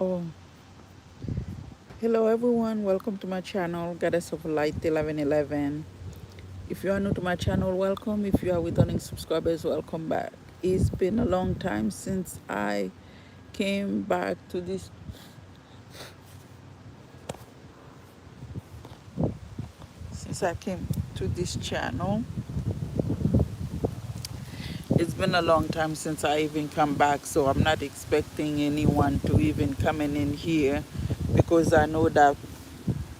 Oh, hello everyone. Welcome to my channel, Goddess of Light 1111. If you are new to my channel, welcome. If you are returning subscribers, welcome back. It's been a long time since I came back to this channel. It's been a long time since I even come back, so I'm not expecting anyone to even coming in here because I know that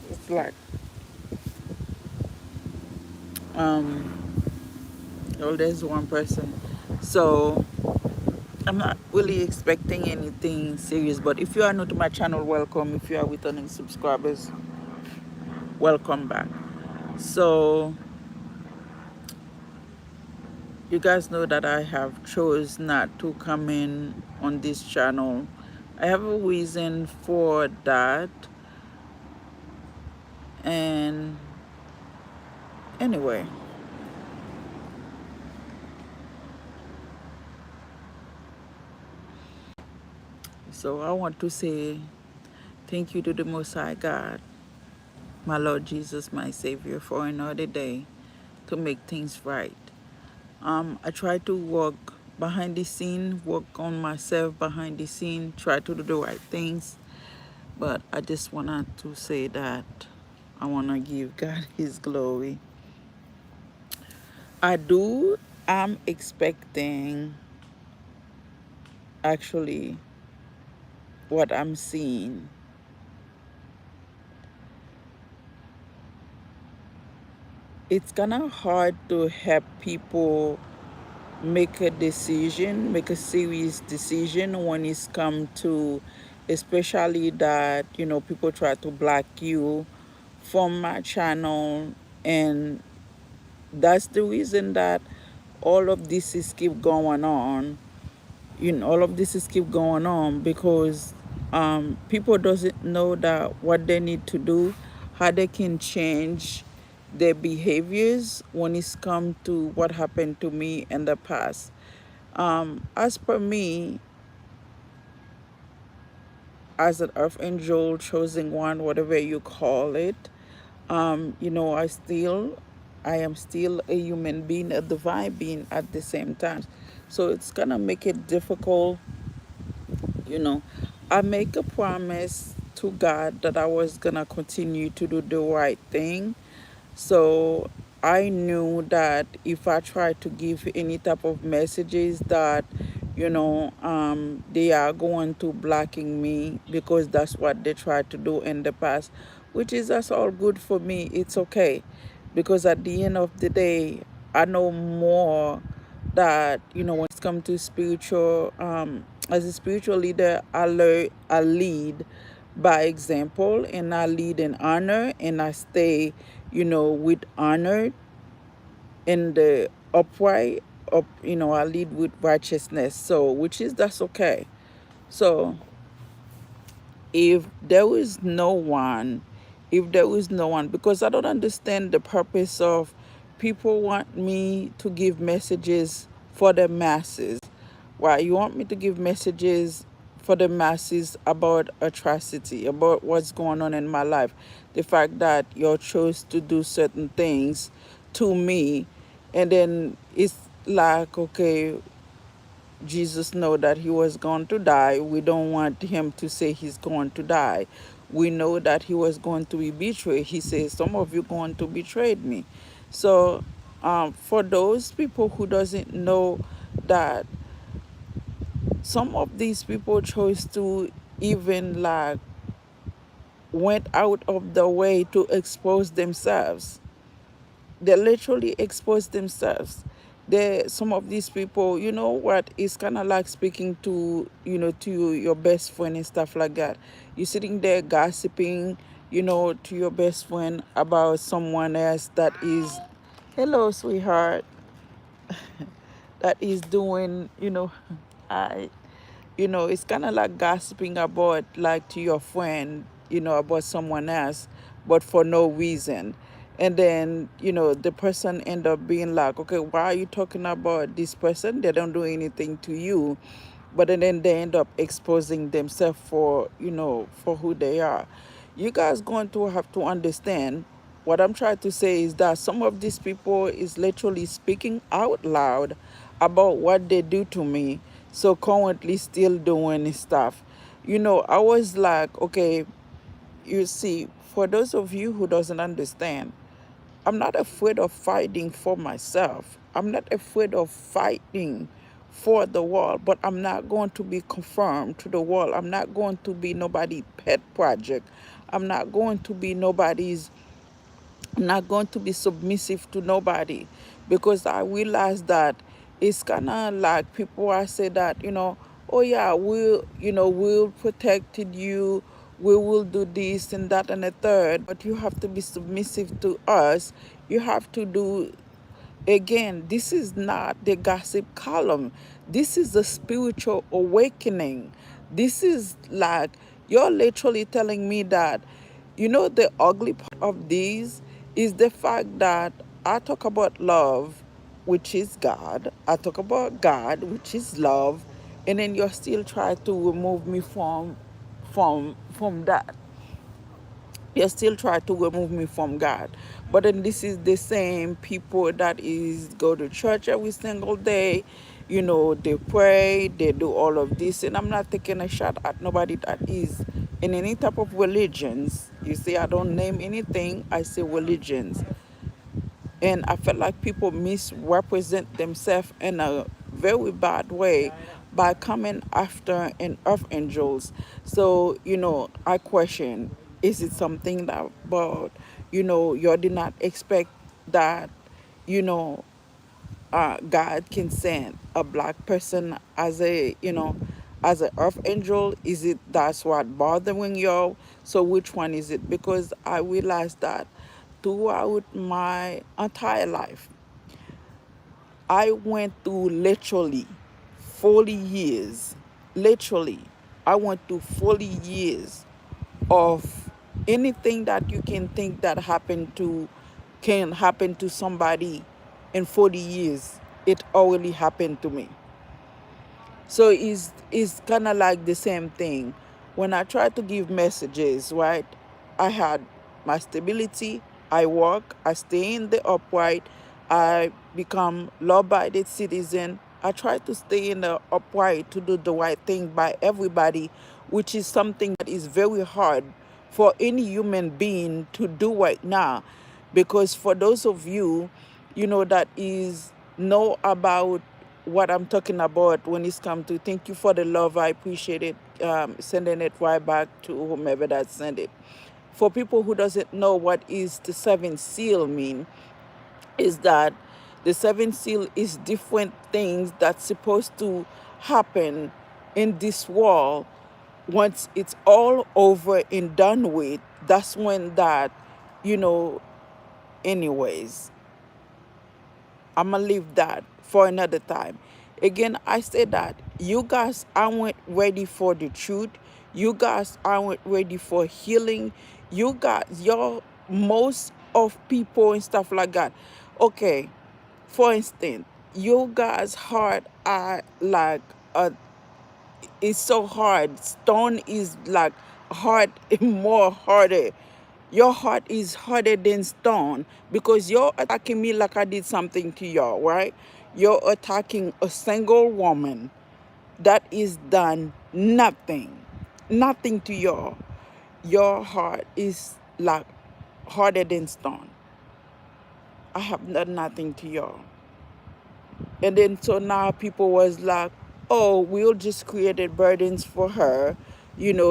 it's like um oh, there's one person. So I'm not really expecting anything serious, but if you are new to my channel, welcome. If you are returning subscribers, welcome back. So you guys know that I have chose not to come in on this channel. I have a reason for that, and anyway, so I want to say thank you to the Most High God, my Lord Jesus, my Savior, for another day to make things right. I try to work behind the scene, work on myself behind the scene, try to do the right things. But I just wanted to say that I want to give God His glory. I'm expecting actually what I'm seeing. It's kind of hard to help people make a decision, make a serious decision when it's come to, especially that, people try to block you from my channel. And that's the reason that all of this is keep going on. All of this is keep going on because people doesn't know that what they need to do, how they can change their behaviors when it's come to what happened to me in the past. As per me, as an earth angel, chosen one, whatever you call it, I am still a human being, a divine being at the same time. So it's gonna make it difficult. you know I make a promise to God that I was gonna continue to do the right thing. So I knew that if I try to give any type of messages that they are going to blocking me, because that's what they tried to do in the past, which is that's all good for me. It's okay, because at the end of the day, I know more that when it's come to spiritual, as a spiritual leader, I lead by example, and I lead in honor, and I stay with honor in the upright up. I lead with righteousness, so which is that's okay. So if there is no one, because I don't understand the purpose of people want me to give messages for the masses. Why you want me to give messages for the masses about atrocity, about what's going on in my life, the fact that you chose to do certain things to me, and then it's like, okay, Jesus know that he was going to die. We don't want him to say he's going to die. We know that he was going to be betrayed. He says, some of you going to betray me. So for those people who doesn't know that some of these people chose to even like went out of the way to expose themselves. They literally expose themselves. Some of these people, you know what, it's kind of like speaking to your best friend and stuff like that. You're sitting there gossiping to your best friend about someone else that is, hello sweetheart, that is doing I it's kind of like gossiping about, like, to your friend, about someone else, but for no reason. And then, the person end up being like, okay, why are you talking about this person? They don't do anything to you. but then they end up exposing themselves for, for who they are. You guys going to have to understand what I'm trying to say is that some of these people is literally speaking out loud about what they do to me, so currently still doing stuff. I was like, okay, you see, for those of you who doesn't understand, I'm not afraid of fighting for myself. I'm not afraid of fighting for the world, but I'm not going to be conformed to the world. I'm not going to be nobody's pet project. I'm not going to be nobody's I'm not going to be submissive to nobody, because I realize that it's kind of like people I say that, oh yeah, we'll protected you, we will do this and that and the third, but you have to be submissive to us. You have to do. Again, this is not the gossip column. This is the spiritual awakening. This is like you're literally telling me that, the ugly part of these is the fact that I talk about love, which is God. I talk about God, which is love, and then you're still trying to remove me from that. You still try to remove me from God. But then this is the same people that is go to church every single day. They pray, they do all of this. And I'm not taking a shot at nobody that is in any type of religions. You see, I don't name anything, I say religions. And I felt like people misrepresent themselves in a very bad way by coming after an earth angels. So, I question, is it something that, but, you did not expect that, you know, God can send a black person as as an earth angel? Is it that's what bothering you? So which one is it? Because I realized that throughout my entire life, I went through literally 40 years. Literally, I went through 40 years of anything that you can think that can happen to somebody in 40 years. It already happened to me. So it's kind of like the same thing. When I try to give messages, right? I had my stability. I work. I stay in the upright. I become law-abiding citizen. I try to stay in the upright to do the right thing by everybody, which is something that is very hard for any human being to do right now. Because for those of you, that is know about what I'm talking about when it's come to, thank you for the love. I appreciate it. Sending it right back to whomever that sent it. For people who doesn't know what is the seven seal mean, is that the seven seal is different things that's supposed to happen in this world. Once it's all over and done with, that's when that, you know, anyways, I'm gonna leave that for another time. Again, I say that you guys aren't ready for the truth. You guys aren't ready for healing. You guys, your most of people and stuff like that. Okay, for instance, you guys' heart are like it's so hard. Stone is like hard, more harder. Your heart is harder than stone because you're attacking me like I did something to y'all, right? You're attacking a single woman that is done nothing, nothing to y'all. Your heart is like harder than stone. I have done nothing to y'all. And then so now people was like, oh, we'll just created burdens for her,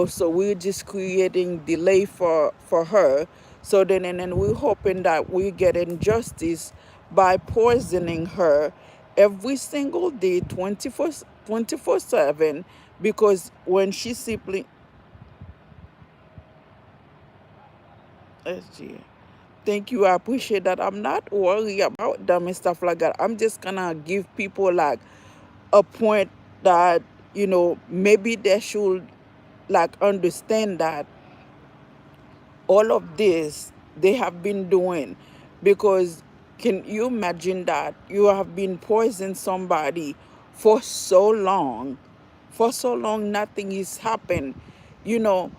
so we're just creating delay for her. So then and then we're hoping that we get injustice by poisoning her every single day, 24/7, because when she simply SG. Thank you. I appreciate that. I'm not worried about them and stuff like that. I'm just gonna give people like a point that, maybe they should like understand that all of this they have been doing, because can you imagine that you have been poisoning somebody for so long, For so long, nothing is happened, you know,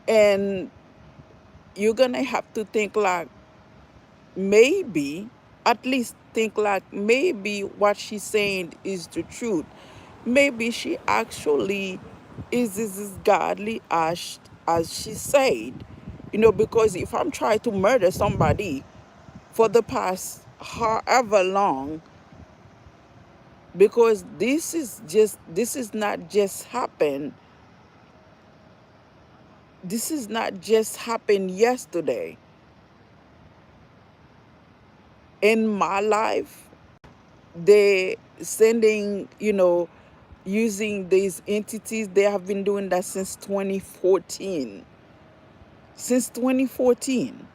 and you're gonna have to think like maybe, at least think like maybe what she's saying is the truth. Maybe she actually is as godly as she said. Because if I'm trying to murder somebody for the past however long, because this is not just happen. This is not just happened yesterday. In my life, they sending, using these entities. They have been doing that since 2014. Since 2014.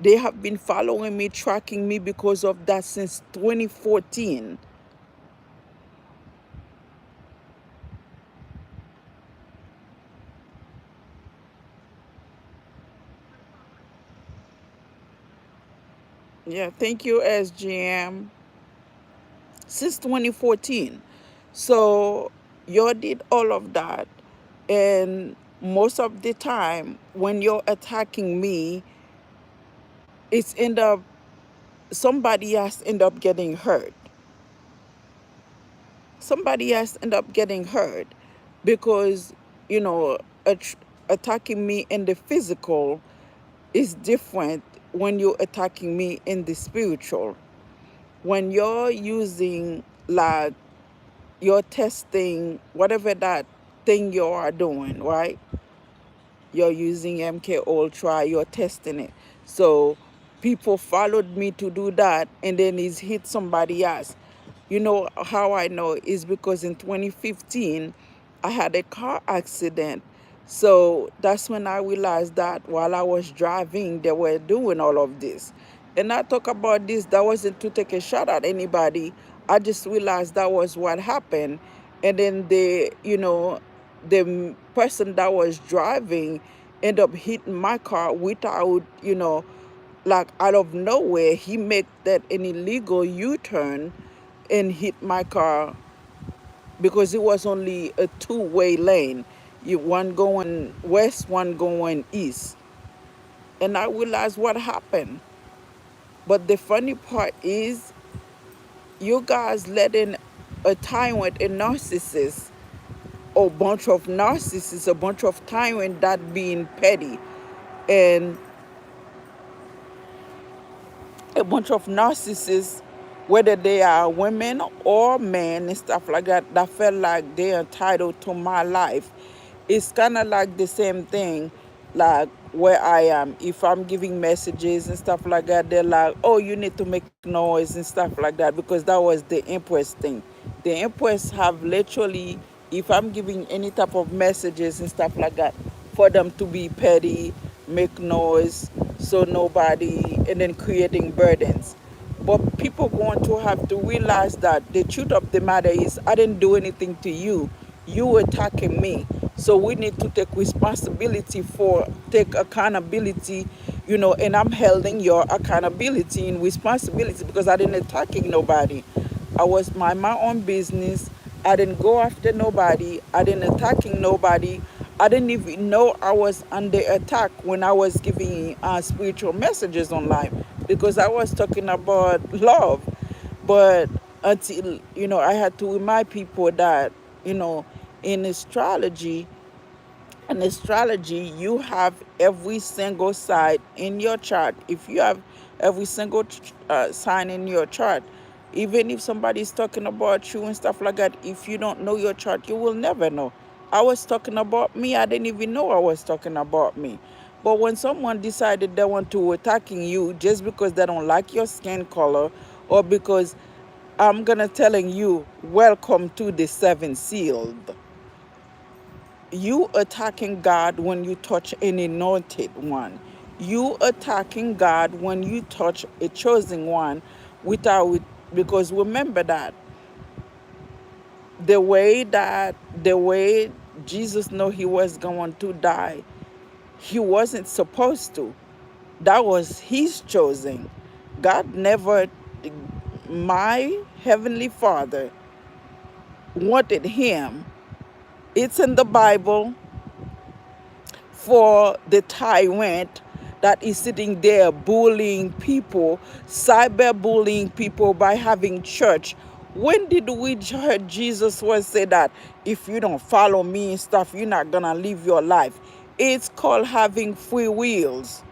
They have been following me, tracking me because of that since 2014. Yeah, thank you, SGM. Since 2014. So you did all of that. And most of the time, when you're attacking me, it's end up somebody has end up getting hurt. Somebody has end up getting hurt because, you know, attacking me in the physical is different when you're attacking me in the spiritual. When you're using, like, you're testing whatever that thing you are doing, right? You're using MK Ultra, you're testing it. So people followed me to do that, and then it's hit somebody else. You know how I know is because in 2015 I had a car accident. So that's when I realized that while I was driving, they were doing all of this. And I talk about this, that wasn't to take a shot at anybody. I just realized that was what happened. And then the person that was driving ended up hitting my car without, like out of nowhere, he made that an illegal U-turn and hit my car because it was only a two-way lane. One going west, one going east. And I realized what happened. But the funny part is, you guys letting a tyrant, a narcissist, a bunch of narcissists, a bunch of tyrant that being petty, and a bunch of narcissists, whether they are women or men and stuff like that, that felt like they're entitled to my life. It's kind of like the same thing, like where I am. If I'm giving messages and stuff like that, they're like, oh, you need to make noise and stuff like that, because that was the Empress thing. The Empress have literally, if I'm giving any type of messages and stuff like that, for them to be petty, make noise, so nobody, and then creating burdens. But people going to have to realize that the truth of the matter is, I didn't do anything to you. You were attacking me. So we need to take responsibility take accountability, and I'm holding your accountability and responsibility because I didn't attacking nobody. I was my own business. I didn't go after nobody. I didn't attacking nobody. I didn't even know I was under attack when I was giving spiritual messages online, because I was talking about love. But until, I had to remind people that, you know, in astrology, you have every single side in your chart. If you have every single sign in your chart, even if somebody's talking about you and stuff like that, if you don't know your chart, you will never know. I was talking about me. I didn't even know I was talking about me. But when someone decided they want to attacking you just because they don't like your skin color, or because I'm gonna telling you, welcome to the seven sealed. You attacking God when you touch an anointed one. You attacking God when you touch a chosen one without, because remember that the way Jesus knew he was going to die, he wasn't supposed to. That was his choosing. God never, my heavenly Father wanted him It's in the Bible for the tyrant that is sitting there bullying people, cyberbullying people by having church. When did we heard Jesus was say that if you don't follow me and stuff, you're not gonna live your life? It's called having free wills.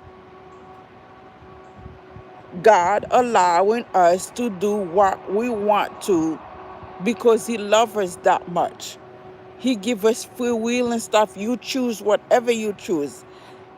God allowing us to do what we want to because he loves us that much. He give us free will and stuff. You choose whatever you choose.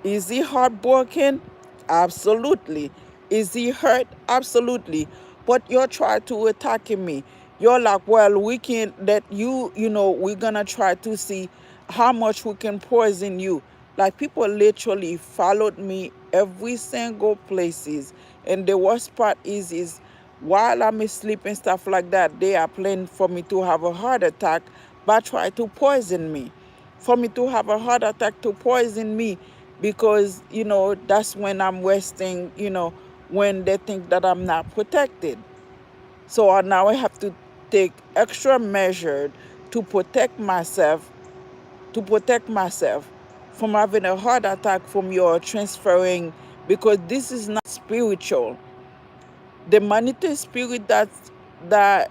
Is he heartbroken? Absolutely. Is he hurt? Absolutely. But you're trying to attacking me. You're like, well, we can let you, we're gonna try to see how much we can poison you. Like people literally followed me every single places. And the worst part is while I'm asleep and stuff like that, they are planning for me to have a heart attack by trying to poison me. For me to have a heart attack to poison me because, that's when I'm resting, when they think that I'm not protected. So now I have to take extra measure to protect myself, from having a heart attack from your transferring, because this is not spiritual. The monetary spirit that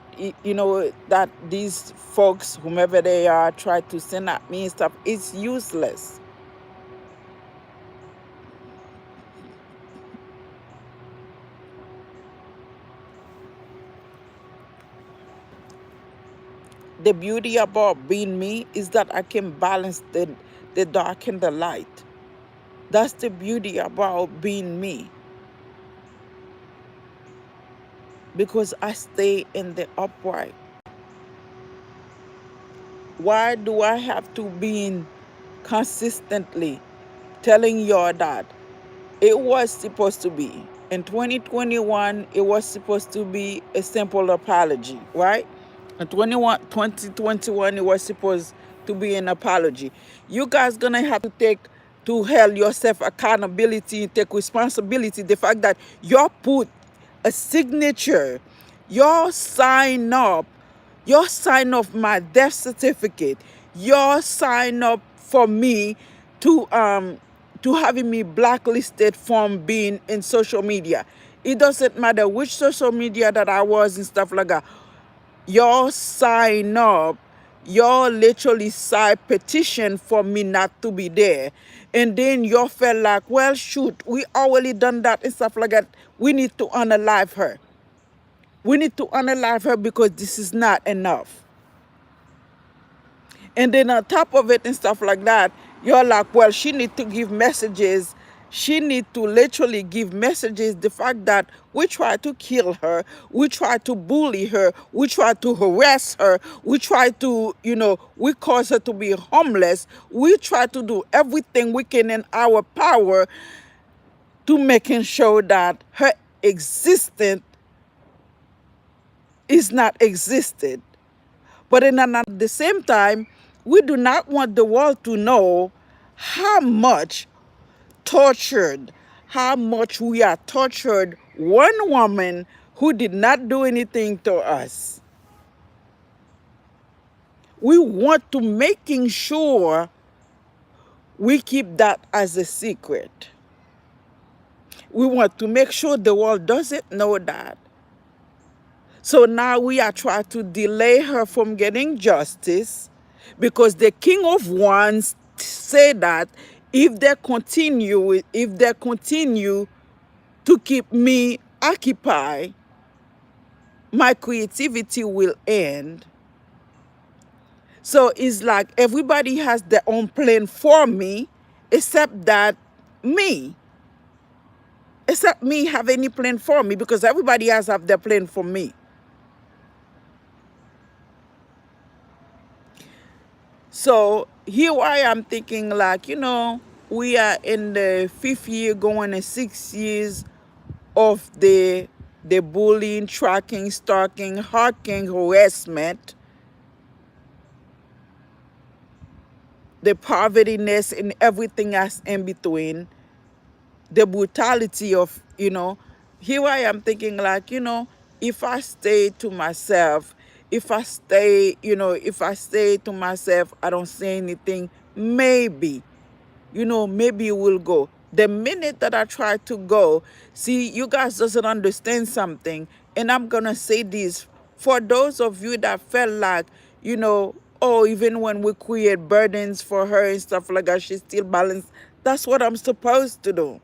these folks, whomever they are, try to send at me and stuff, it's useless. The beauty about being me is that I can balance the dark and the light. That's the beauty about being me, because I stay in the upright. Why do I have to be consistently telling y'all that it was supposed to be in 2021, it was supposed to be a simple apology, right? In 2021, it was supposed to be an apology. You guys gonna have to take to hell yourself accountability, take responsibility. The fact that you put a signature, your sign up, your sign off my death certificate, your sign up for me to having me blacklisted from being in social media. It doesn't matter which social media that I was and stuff like that. Your sign up, your literally sign petition for me not to be there. And then you felt like, well, shoot, we already done that and stuff like that. We need to unalive her. We need to unalive her because this is not enough. And then on top of it and stuff like that, you're like, well, she need to give messages. She need to literally give messages. The fact that we try to kill her, we try to bully her, we try to harass her, we try to, we cause her to be homeless. We try to do everything we can in our power to making sure that her existence is not existed. But then at the same time, we do not want the world to know how much tortured, how much we are tortured one woman who did not do anything to us. We want to making sure we keep that as a secret. We want to make sure the world doesn't know that. So now we are trying to delay her from getting justice, because the king of wands say that if they continue to keep me occupied, my creativity will end. So it's like everybody has their own plan for me, except that me. Except me have any plan for me, because everybody has have their plan for me. So here I am thinking like, we are in the 5th year going in 6 years of the bullying, tracking, stalking, hacking, harassment, the povertyness and everything else in between, the brutality of, here I am thinking like, if I stay to myself, if I stay, if I say to myself, I don't say anything, maybe, maybe it will go. The minute that I try to go, see, you guys doesn't understand something, and I'm gonna say this for those of you that felt like, oh, even when we create burdens for her and stuff like that, she's still balanced. That's what I'm supposed to do.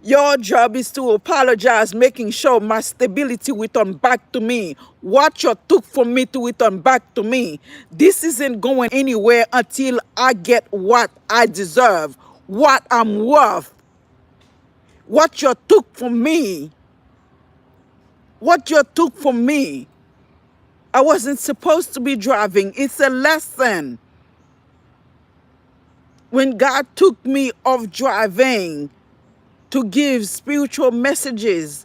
Your job is to apologize, making sure my stability return back to me. What you took from me to return back to me. This isn't going anywhere until I get what I deserve, what I'm worth. What you took from me. What you took from me. I wasn't supposed to be driving. It's a lesson. When God took me off driving to give spiritual messages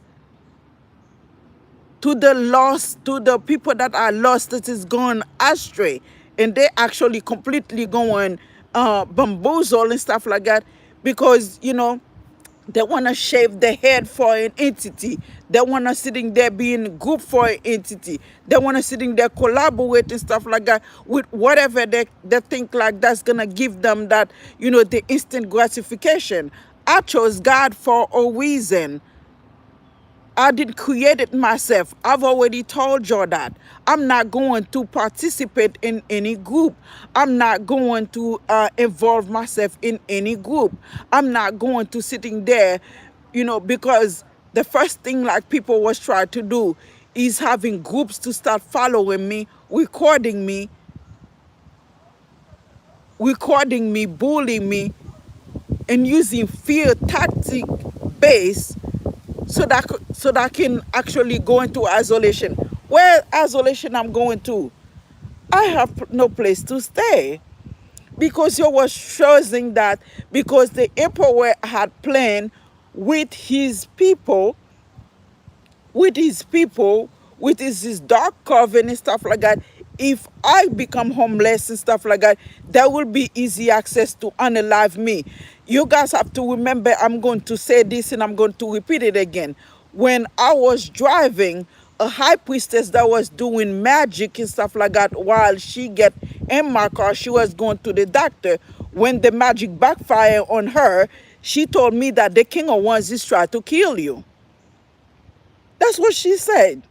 to the lost, to the people that are lost, that is going astray, and they actually completely going bamboozle and stuff like that, because they want to shave the head for an entity. They want to sitting there being good for an entity. They want to sitting there collaborate and stuff like that with whatever they think like that's gonna give them that, the instant gratification. I chose God for a reason. I didn't create it myself. I've already told you that. I'm not going to participate in any group. I'm not going to involve myself in any group. I'm not going to sitting there, because the first thing like people was trying to do is having groups to start following me, bullying me, and using fear tactic base so that I can actually go into isolation. Where isolation I'm going to? I have no place to stay, because you was choosing that, because the emperor had planned with his people, with his dark coven and stuff like that. If I become homeless and stuff like that, there will be easy access to unalive me. You guys have to remember, I'm going to say this and I'm going to repeat it again. When I was driving, a high priestess that was doing magic and stuff like that, while she get in my car, she was going to the doctor. When the magic backfired on her, she told me that the king of wands is trying to kill you. That's what she said.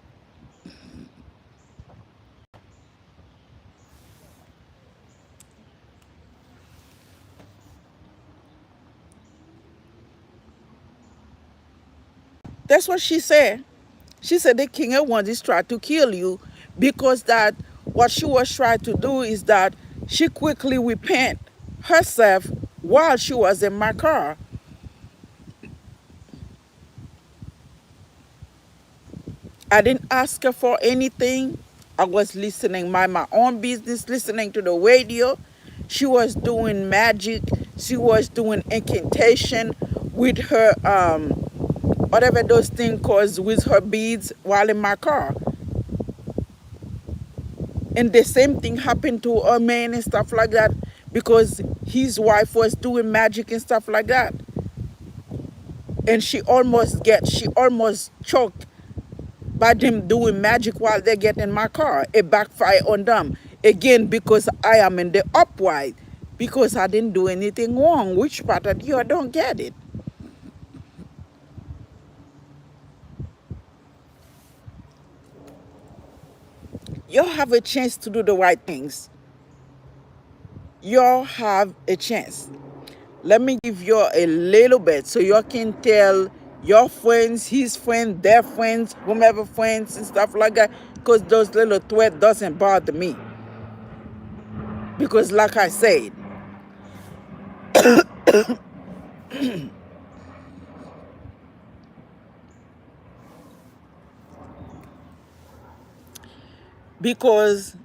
That's what she said. She said the king of wands is trying to kill you, because that what she was trying to do is that she quickly repent herself while she was in my car. I didn't ask her for anything. I was listening, mind my own business, listening to the radio. She was doing magic. She was doing incantation with her whatever those things cause, with her beads while in my car. And the same thing happened to a man and stuff like that, because his wife was doing magic and stuff like that. And she almost choked by them doing magic while they get in my car. It backfired on them. Again, because I am in the upright. Because I didn't do anything wrong. Which part of you, I don't get it. You have a chance to do the right things. You have a chance. Let me give you a little bit so you can tell your friends, his friends, their friends, whomever friends and stuff like that, because those little threats doesn't bother me. Because like I said, because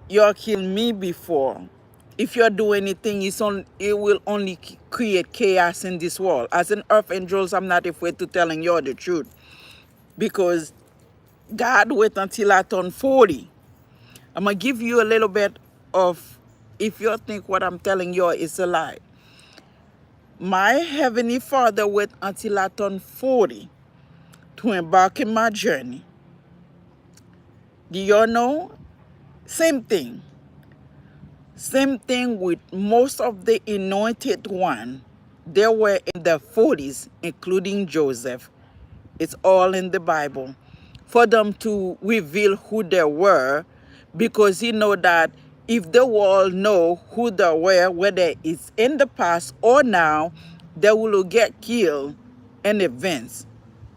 you killed me before. If you do anything, it will only create chaos in this world. As an earth angels, I'm not afraid to telling you the truth. Because God wait until I turn 40. I'm going to give you a little bit of, if you think what I'm telling you is a lie. My Heavenly Father wait until I turn 40 to embark in my journey. Do y'all know? Same thing. Same thing with most of the anointed one. They were in their 40s, including Joseph. It's all in the Bible. For them to reveal who they were, because he know that if the world know who they were, whether it's in the past or now, they will get killed in events.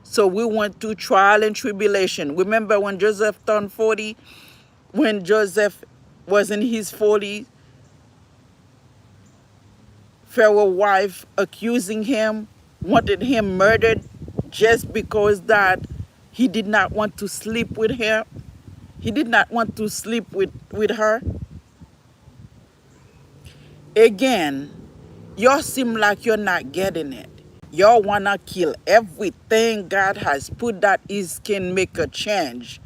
So we went through trial and tribulation. Remember when Joseph turned 40? When Joseph was in his 40s, Pharaoh's wife accusing him, wanted him murdered just because that he did not want to sleep with her. He did not want to sleep with her. Again, y'all seem like you're not getting it. Y'all wanna kill everything God has put that is can make a change.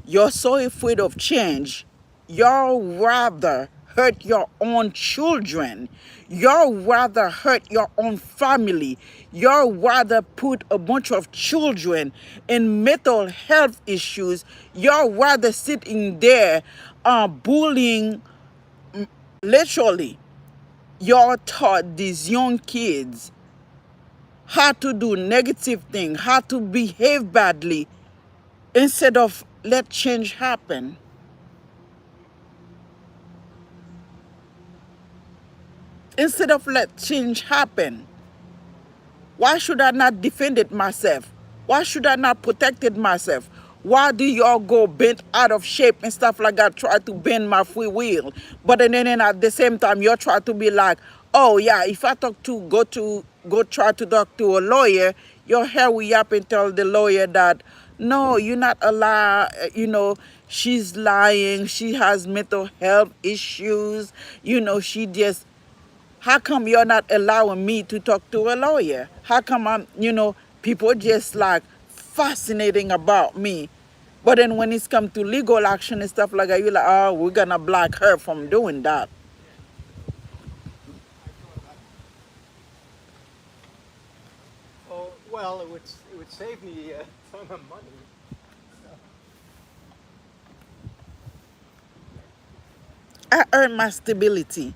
You're so afraid of change, y'all rather hurt your own children. Y'all rather hurt your own family. Y'all rather put a bunch of children in mental health issues. Y'all rather sit in there bullying. Literally, y'all taught these young kids how to do negative things, how to behave badly, instead of let change happen. Instead of let change happen. Why should I not defended myself? Why should I not protected myself? Why do y'all go bent out of shape and stuff like that, try to bend my free will? But then at the same time, you try to be like, oh yeah, if I go try to talk to a lawyer, you'll hurry up and tell the lawyer that, no, you're not allowed, she's lying, she has mental health issues, she just, how come you're not allowing me to talk to a lawyer? How come people just like fascinating about me? But then when it's come to legal action and stuff like that, you're like, oh, we're gonna block her from doing that. Oh, well, it would save me a ton of money. I earned my stability.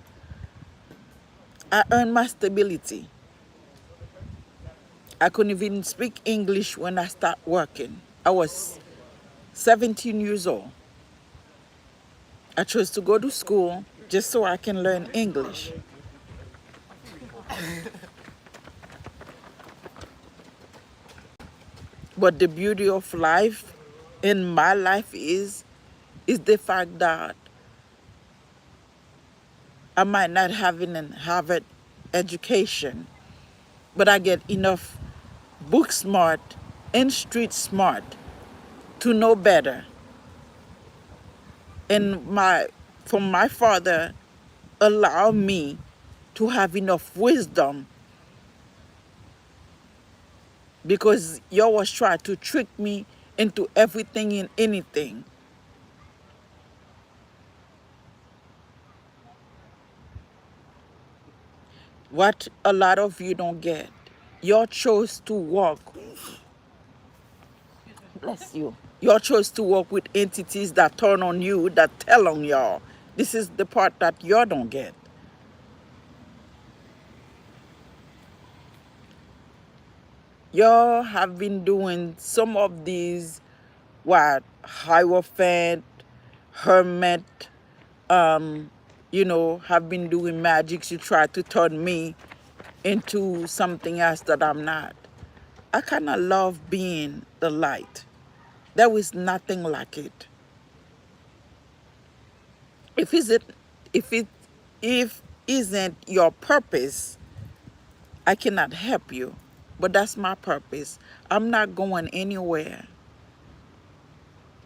I earned my stability. I couldn't even speak English when I started working. I was 17 years old. I chose to go to school just so I can learn English. But the beauty of life in my life is the fact that I might not have an Harvard education, but I get enough book smart and street smart to know better. And from my father allowed me to have enough wisdom, because you always try to trick me into everything and anything. What a lot of you don't get, you chose to walk, bless you. You chose to work with entities that turn on you, that tell on y'all. This is the part that you don't get. Y'all have been doing some of these, what, Hierophant, Hermit, have been doing magics. You try to turn me into something else that I'm not. I kind of love being the light. There is nothing like it. If is it, if it, if isn't your purpose, I cannot help you. But that's my purpose. I'm not going anywhere.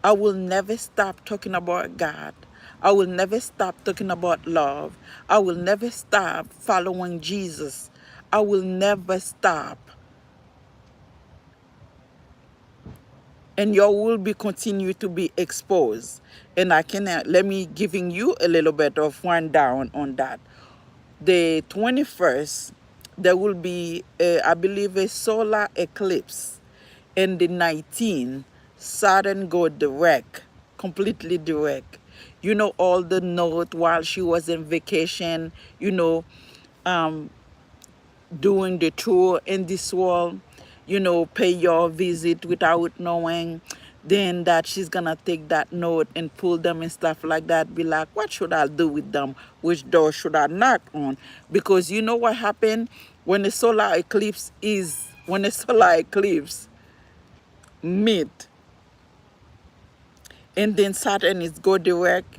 I will never stop talking about God. I will never stop talking about love. I will never stop following Jesus. I will never stop. And you will be continue to be exposed. And I can let me giving you a little bit of rundown on that. The 21st, there will be, I believe, a solar eclipse. And the 19th, Saturn go direct completely direct. You know, all the note while she was in vacation, you know, um, doing the tour in this world, you know, pay your visit without knowing, then that she's gonna take that note and pull them and stuff like that, be like, what should I do with them? Which door should I knock on? Because you know what happened when the solar eclipse meet, and then Saturn is go direct,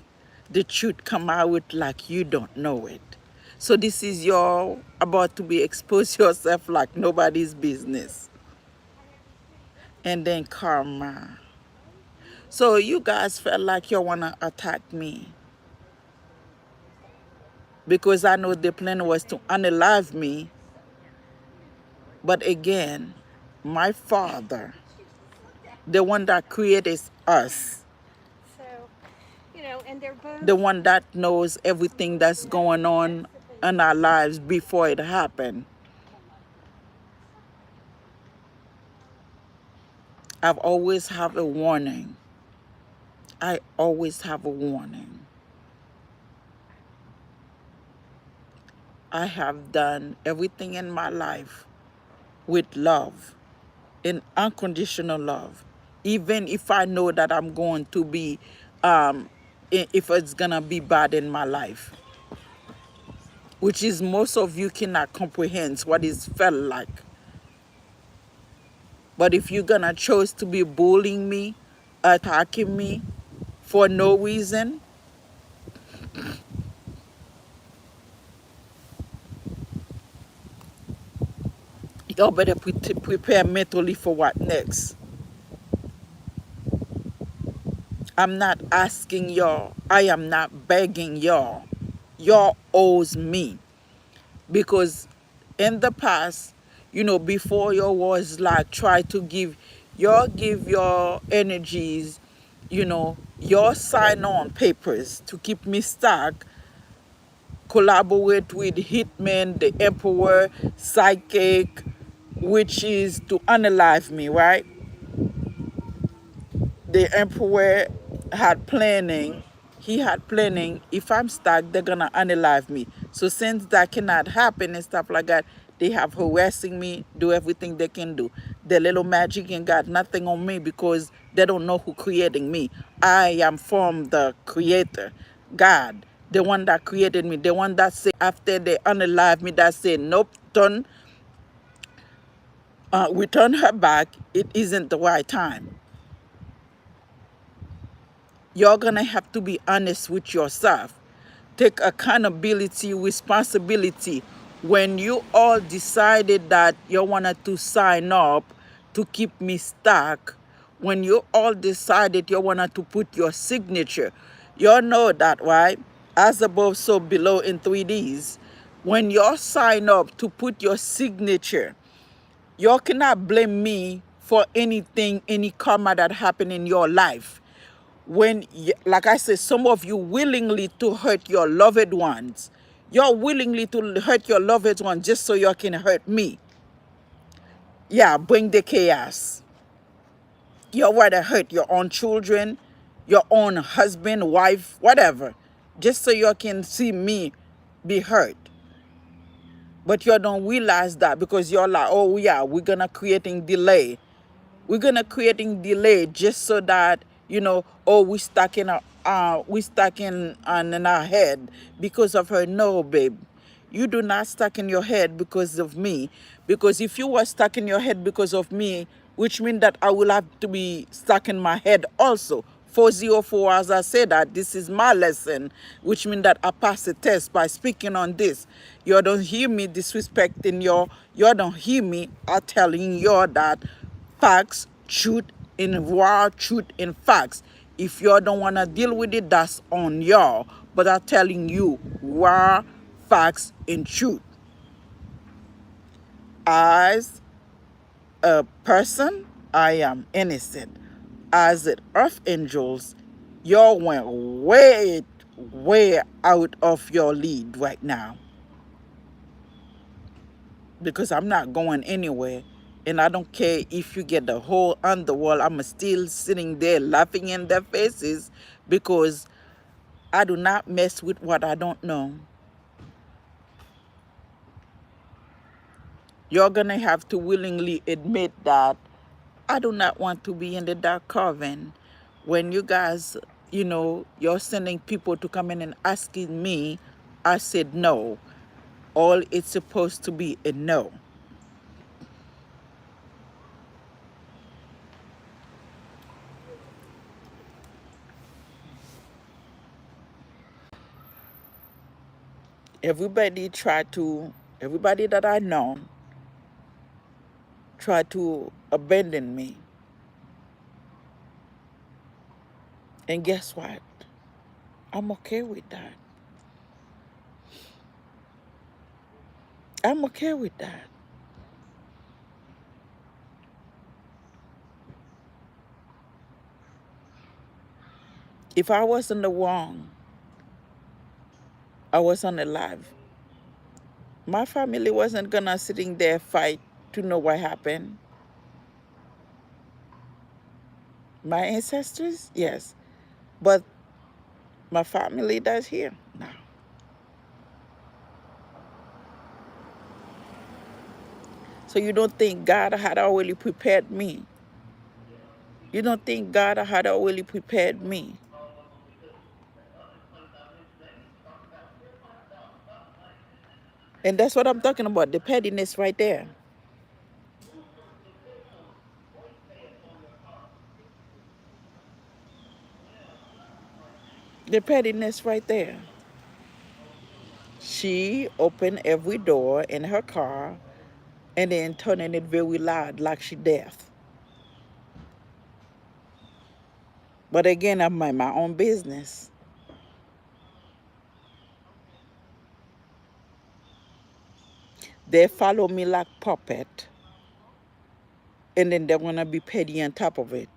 the truth come out like you don't know it. So this is your about to be expose yourself like nobody's business. And then karma. So you guys felt like you wanna attack me because I know the plan was to unalive me. But again, my father, the one that created us, So, and they're the both. one that knows everything that's going on in our lives before it happened, I've always have a warning. I always have a warning. I have done everything in my life with love, in unconditional love, even if I know that I'm going to be, if it's gonna be bad in my life, which is most of you cannot comprehend what it's felt like. But if you're gonna choose to be bullying me, attacking me for no reason, y'all better prepare mentally for what next. I'm not asking y'all. I am not begging y'all. Y'all owes me. Because in the past, you know, before y'all was like try to give your energies, you know, your sign on papers to keep me stuck, collaborate with hitman, the emperor, psychic, which is to unalive me, right? The emperor had planning, he had planning, if I'm stuck, they're gonna unalive me. So since that cannot happen and stuff like that, they have harassing me, do everything they can do. The little magic ain't got nothing on me because they don't know who creating me. I am from the creator, God, the one that created me, the one that say after they unalive me, that say, nope, we turn her back, it isn't the right time. You're gonna have to be honest with yourself. Take accountability, responsibility. When you all decided that you wanted to sign up to keep me stuck, when you all decided you wanted to put your signature, you know that, right? As above, so below in 3Ds. When you sign up to put your signature, you cannot blame me for anything, any karma that happened in your life. When, like I said, some of you willingly to hurt your loved ones. You're willingly to hurt your loved ones just so you can hurt me. Yeah, bring the chaos. You'd rather hurt your own children, your own husband, wife, whatever, just so you can see me be hurt. But you don't realize that because you're like, oh yeah, we're gonna creating delay. We're gonna creating delay just so that, you know, oh, we stuck in our head because of her. No, babe, you do not stuck in your head because of me. Because if you were stuck in your head because of me, which means that I will have to be stuck in my head also. 404, as I said, that this is my lesson, which means that I pass the test by speaking on this. You don't hear me disrespecting you don't hear me telling you that facts, truth in raw truth in facts. If you don't want to deal with it, that's on y'all. But I'm telling you raw facts and truth. As a person, I am innocent. As an earth angels, y'all went way, way out of your lead right now. Because I'm not going anywhere And I don't care if you get the hole on the wall, I'm still sitting there laughing in their faces because I do not mess with what I don't know. You're going to have to willingly admit that I do not want to be in the dark coven. When you guys, you're sending people to come in and asking me, I said no. All it's supposed to be a no. Everybody that I know tried to abandon me. And guess what? I'm okay with that. I'm okay with that. If I wasn't the wrong, I wasn't alive. My family wasn't gonna sitting there fight to know what happened. My ancestors, yes. But my family that's here, no. So you don't think God had already prepared me? You don't think God had already prepared me? And that's what I'm talking about, the pettiness right there. The pettiness right there. She opened every door in her car and then turning it very loud like she deaf. But again, I mind my own business. They follow me like puppet, and then they're gonna be petty on top of it.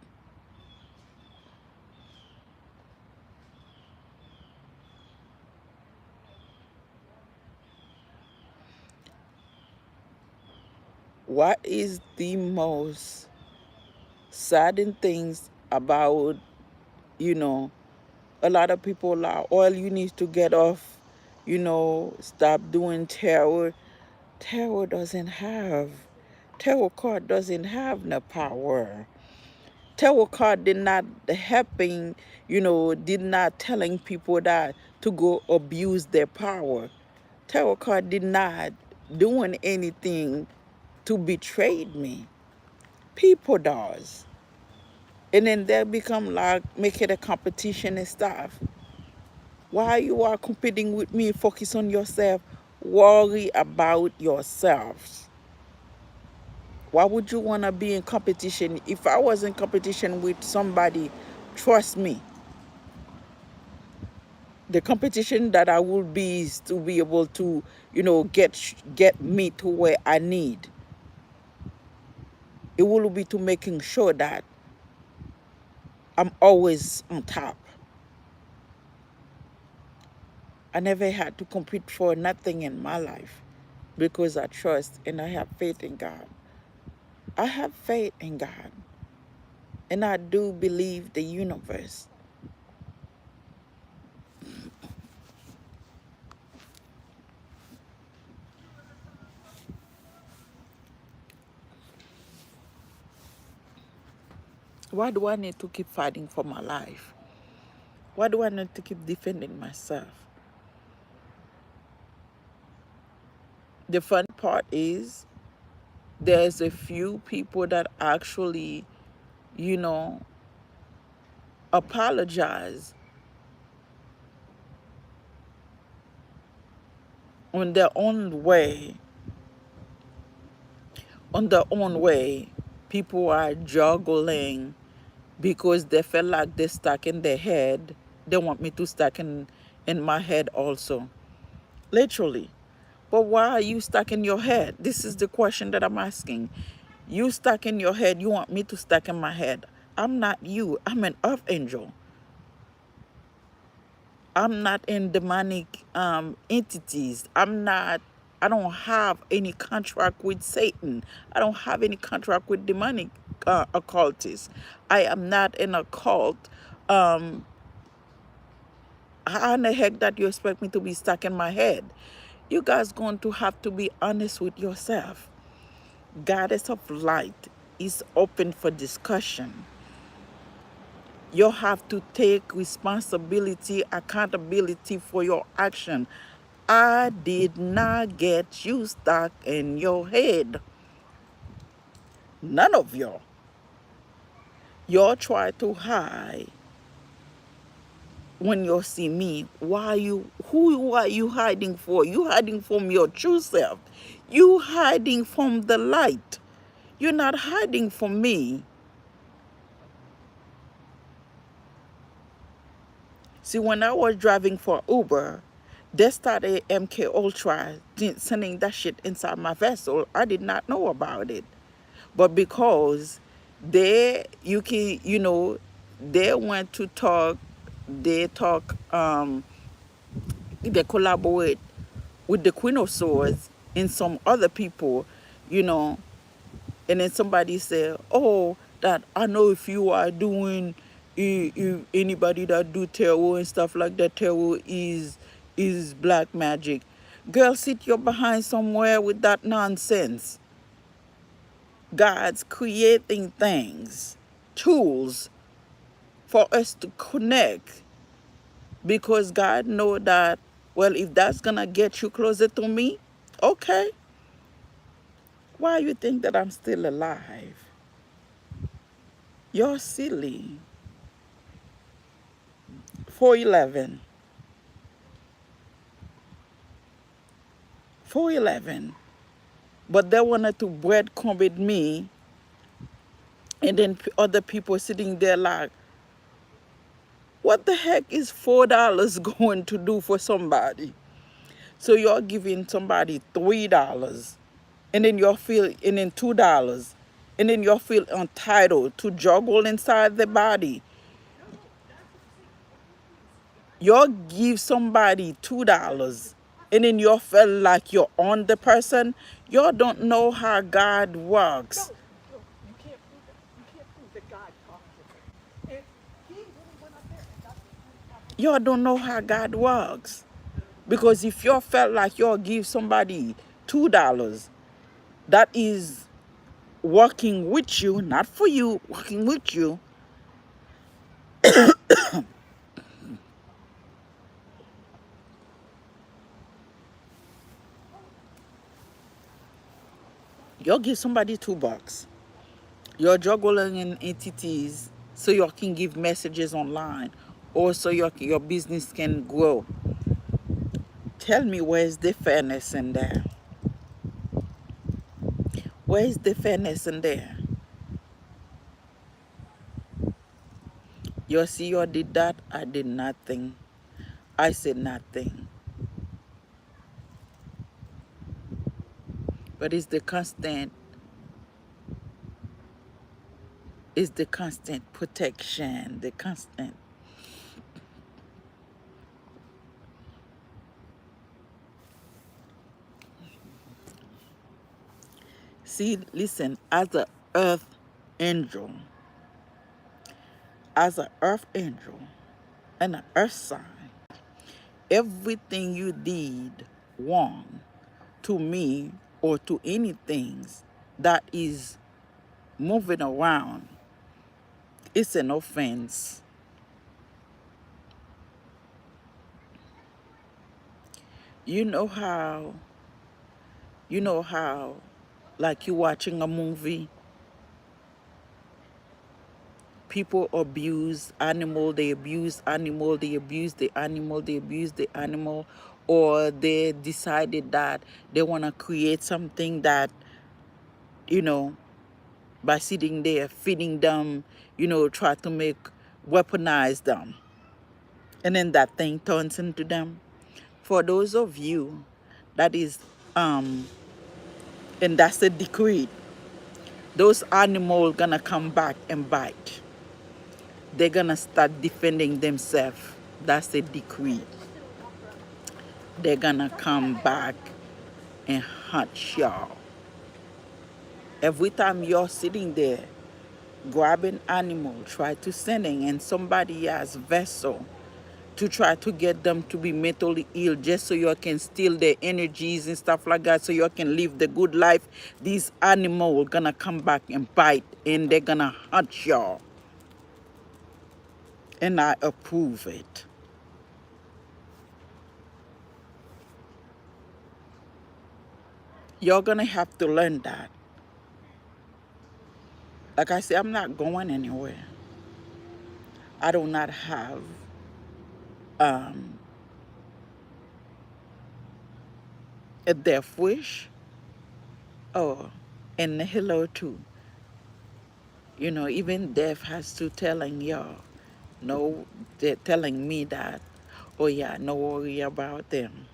What is the most saddening things about, you know, a lot of people are, all you need to get off, stop doing terror. Terror card doesn't have no power. Tarot card did not helping, did not telling people that to go abuse their power. Tarot card did not doing anything to betray me. People does. And then they become like make it a competition and stuff. Why you are competing with me? Focus on yourself. Worry about yourselves. Why would you want to be in competition? If I was in competition with somebody, trust me, the competition that I will be is to be able to, get me to where I need. It will be to making sure that I'm always on top. I never had to compete for nothing in my life because I trust and I have faith in God. I have faith in God, and I do believe the universe. Why do I need to keep fighting for my life? Why do I need to keep defending myself? The fun part is there's a few people that actually, you know, apologize on their own way. On their own way, people are juggling because they feel like they're stuck in their head. They want me to stuck in my head also. Literally. But why are you stuck in your head? This is the question that I'm asking. You stuck in your head, you want me to stuck in my head. I'm not you. I'm an earth angel. I'm not in demonic entities. I'm not I don't have any contract with Satan. I don't have any contract with demonic occultists. I am not in a cult. Um, how in the heck that you expect me to be stuck in my head? You guys going to have to be honest with yourself. Goddess of light is open for discussion. You have to take responsibility, accountability for your action. I did not get you stuck in your head. None of y'all. Y'all try to hide when you see me. Who are you hiding for? You hiding from your true self. You hiding from the light. You're not hiding from me. See, when I was driving for Uber, they started MK Ultra sending that shit inside my vessel. I did not know about it. But because they went to talk, they collaborate with the Queen of Swords and some other people, you know, and then somebody said, oh, that I know if you are doing, if anybody that do tarot and stuff like that, tarot is black magic. Girl, sit your behind somewhere with that nonsense. God's creating things, tools for us to connect, because God know that, well, if that's gonna get you closer to me, okay. Why you think that I'm still alive? You're silly. 411. 411. But they wanted to breadcrumb with me, and then other people sitting there like, what the heck is $4 going to do for somebody? So you're giving somebody $3, and then and then $2, and then you feel entitled to juggle inside the body. You give somebody $2, and then you feel like you're on the person. You don't know how God works. No, you can't prove that. You can't prove that God talked to her. And he really went up there and got the You don't know how God works. Because if you felt like you give somebody $2, that is working with you, not for you, working with you. You give somebody $2. You're juggling in entities so you can give messages online, or so your business can grow. Tell me, where's the fairness in there? Where's the fairness in there? You see, you did that, I did nothing. I said nothing. But it's the constant protection, the constant. See, listen, as an earth angel, and an earth sign, everything you did wrong to me or to anything that is moving around, it's an offense. You know how, like you watching a movie, people abuse animal, they abuse animal, they abuse the animal, they abuse the animal, or they decided that they want to create something that, you know, by sitting there feeding them, try to weaponize them. And then that thing turns into them. For those of you that is, and that's the decree, those animals gonna come back and bite. They're gonna start defending themselves. That's the decree. They're gonna come back and hunt y'all. Every time you're sitting there grabbing animal, try to sending in somebody else's vessel to try to get them to be mentally ill just so you can steal their energies and stuff like that so you can live the good life. These animals gonna come back and bite and they're gonna hunt y'all. And I approve it. You're gonna have to learn that. Like I said, I'm not going anywhere. I do not have a death wish. Oh, and hello too. You know, even death has to telling y'all, no, they're telling me that, oh yeah, no worry about them.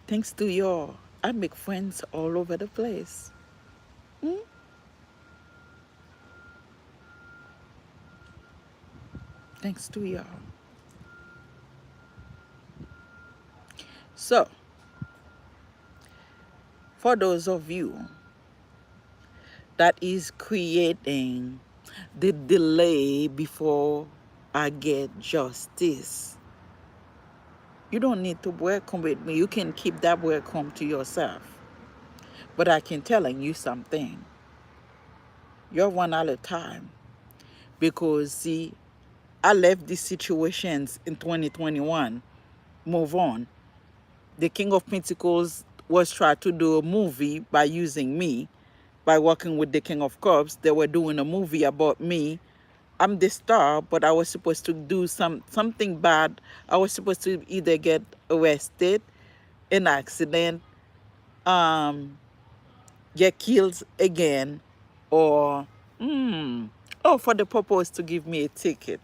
Thanks to y'all, I make friends all over the place. Hmm? Thanks to y'all. So, for those of you that is creating the delay before I get justice, you don't need to welcome with me. You can keep that welcome to yourself. But I can telling you something. You're one at a time. Because see, I left these situations in 2021. Move on. The King of Pentacles was trying to do a movie by using me, by working with the King of Cups. They were doing a movie about me. I'm the star, but I was supposed to do something bad. I was supposed to either get arrested, an accident, get killed again, or for the purpose to give me a ticket.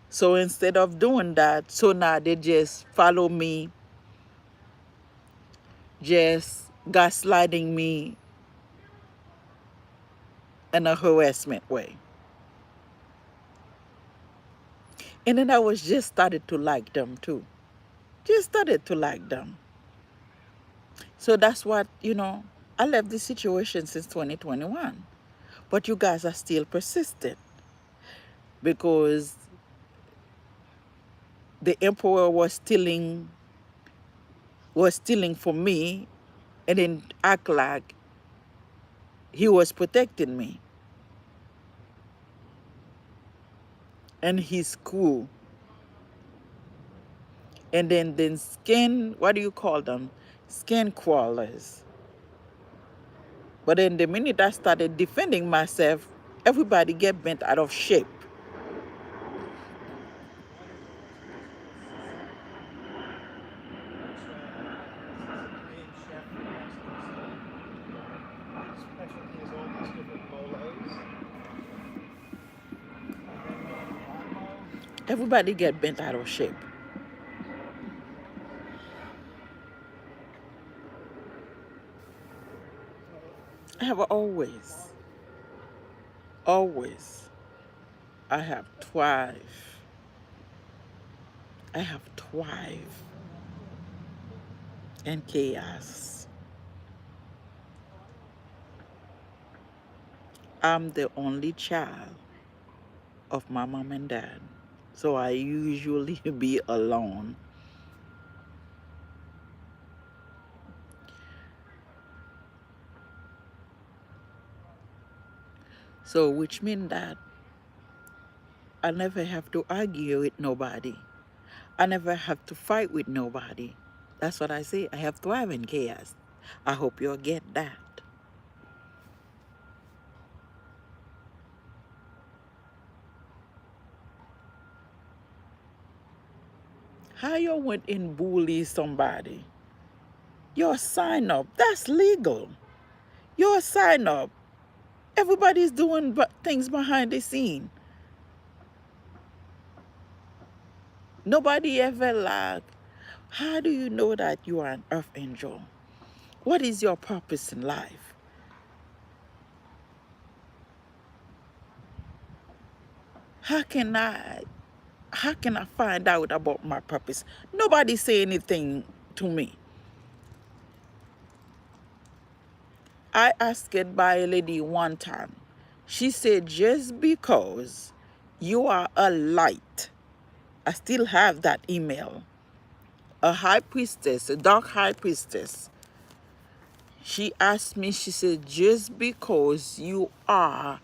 So instead of doing that, so now they just follow me, just gaslighting me in a harassment way. And then I was just started to like them too. Just started to like them. So that's what, I left the situation since 2021. But you guys are still persistent because the emperor was stealing from me and then act like he was protecting me and his crew. And then skin, what do you call them? Skin crawlers. But then the minute I started defending myself, everybody get bent out of shape. Main chef from Mexico City. His specialty is all these different moles. And then Everybody get bent out of shape. I have always, I have thrived. I have thrived in chaos. I'm the only child of my mom and dad. So I usually be alone. So which means that I never have to argue with nobody. I never have to fight with nobody. That's what I say. I have thrived in chaos. I hope you'll get that. How you went and bully somebody? Your sign up. That's legal. Your sign up. Everybody's doing things behind the scene. Nobody ever like, how do you know that you are an earth angel? What is your purpose in life? How can I how can I find out about my purpose? Nobody say anything to me. I asked it by a lady one time. She said, just because you are a light, I still have that email. A high priestess, a dark high priestess. She asked me, she said, just because you are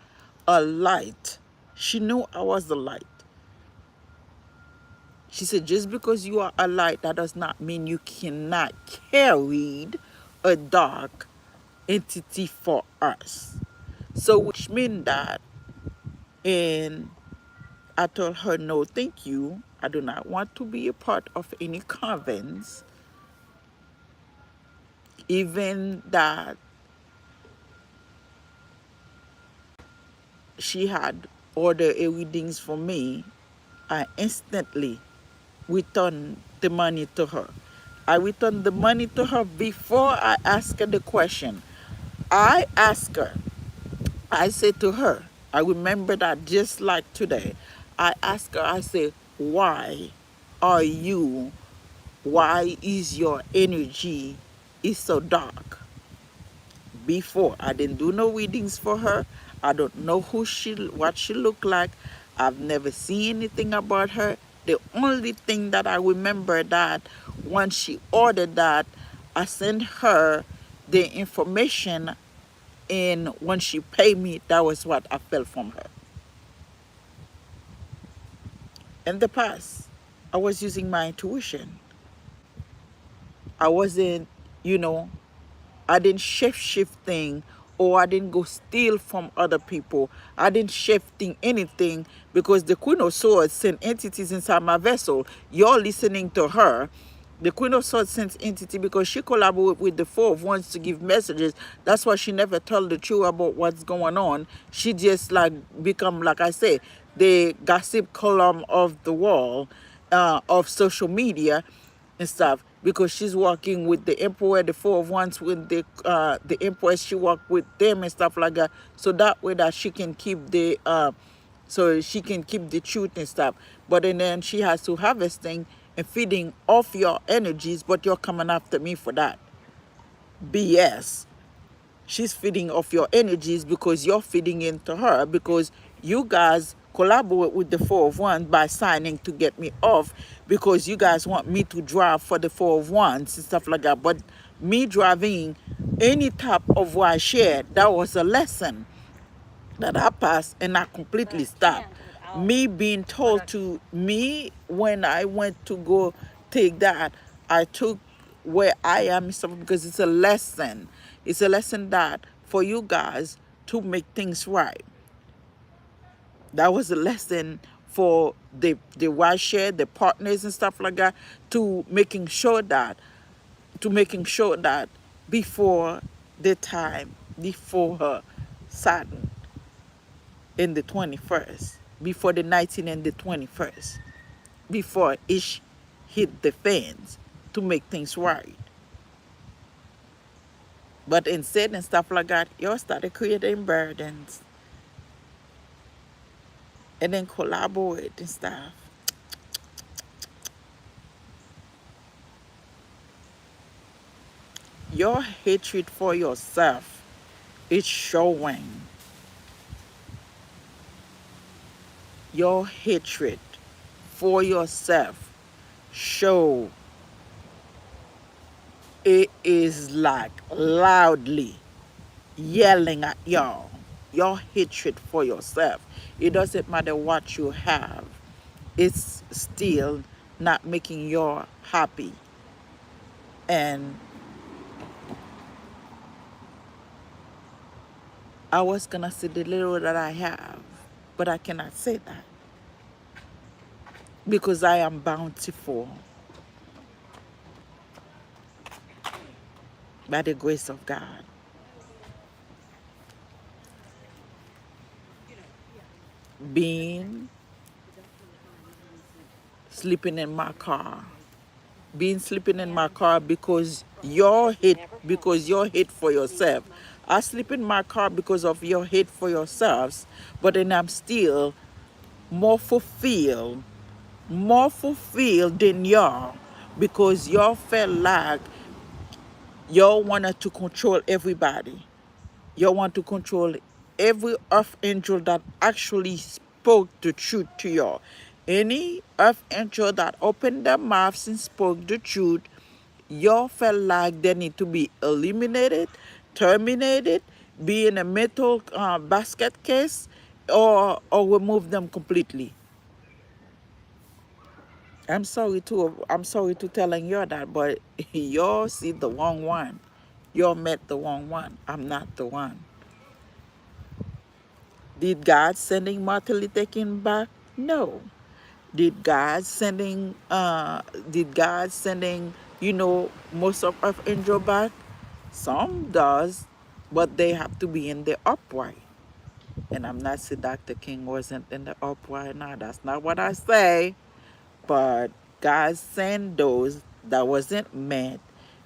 a light, she knew I was the light. She said, just because you are a light, that does not mean you cannot carry a dark entity for us. So, which means that, and I told her, no, thank you. I do not want to be a part of any convents, even that she had ordered a readings for me. I instantly returned the money to her. I returned the money to her before I asked her the question. I asked her, I said to her, I remember that just like today. I asked her, I said, are you, why is your energy is so dark? Before, I didn't do no readings for her. I don't know what she looked like. I've never seen anything about her. The only thing that I remember that when she ordered that, I sent her the information, and when she paid me, that was what I felt from her. In the past, I was using my intuition. I wasn't, you know, I didn't shift thing, or I didn't go steal from other people. I didn't shifting anything because the Queen of Swords sent entities inside my vessel. You're listening to her. The Queen of Swords sent entity because she collaborated with the Four of Wands to give messages. That's why she never told the truth about what's going on. She just like become, like I say, the gossip column of the wall, of social media and stuff, because she's working with the Emperor, the Four of Wands, with the Empress. She worked with them and stuff like that, so that way that she can keep the truth and stuff. But then she has to harvesting and feeding off your energies, but you're coming after me for that BS. She's feeding off your energies because you're feeding into her, because you guys collaborate with the Four of Wands by signing to get me off, because you guys want me to drive for the Four of Wands and stuff like that. But me driving any type of what I shared, that was a lesson that I passed, and I completely stopped. Me being told to me when I went to go take that, I took where I am and stuff, because it's a lesson. It's a lesson that for you guys to make things right. That was a lesson for the wife share, the partners and stuff like that, to making sure that before the time, before her Saturn in the 21st, before the 19th and the 21st, before ish hit the fans, to make things right. But instead and stuff like that, you started creating burdens and then collaborate and stuff. Your hatred for yourself is showing. Your hatred for yourself show. It is like loudly yelling at y'all. Your hatred for yourself. It doesn't matter what you have. It's still not making you happy. And I was gonna say the little that I have, but I cannot say that, because I am bountiful by the grace of God. Being sleeping in my car, sleeping in my car because your hate for yourself. I sleep in my car because of your hate for yourselves, but then I'm still more fulfilled more fulfilled than y'all because y'all felt like y'all wanted to control everybody. Y'all want to control every earth angel that actually spoke the truth to y'all. Any earth angel that opened their mouths and spoke the truth, y'all felt like they need to be eliminated, terminated, be in a metal basket case, or remove them completely. I'm sorry to telling you that, but y'all see the wrong one. Y'all met the wrong one. I'm not the one. Did God sending Martin Luther King back? No. Did God sending most of Earth angel back? Some does, but they have to be in the upright. And I'm not saying Dr. King wasn't in the upright. Now that's not what I say. But God sent those that wasn't meant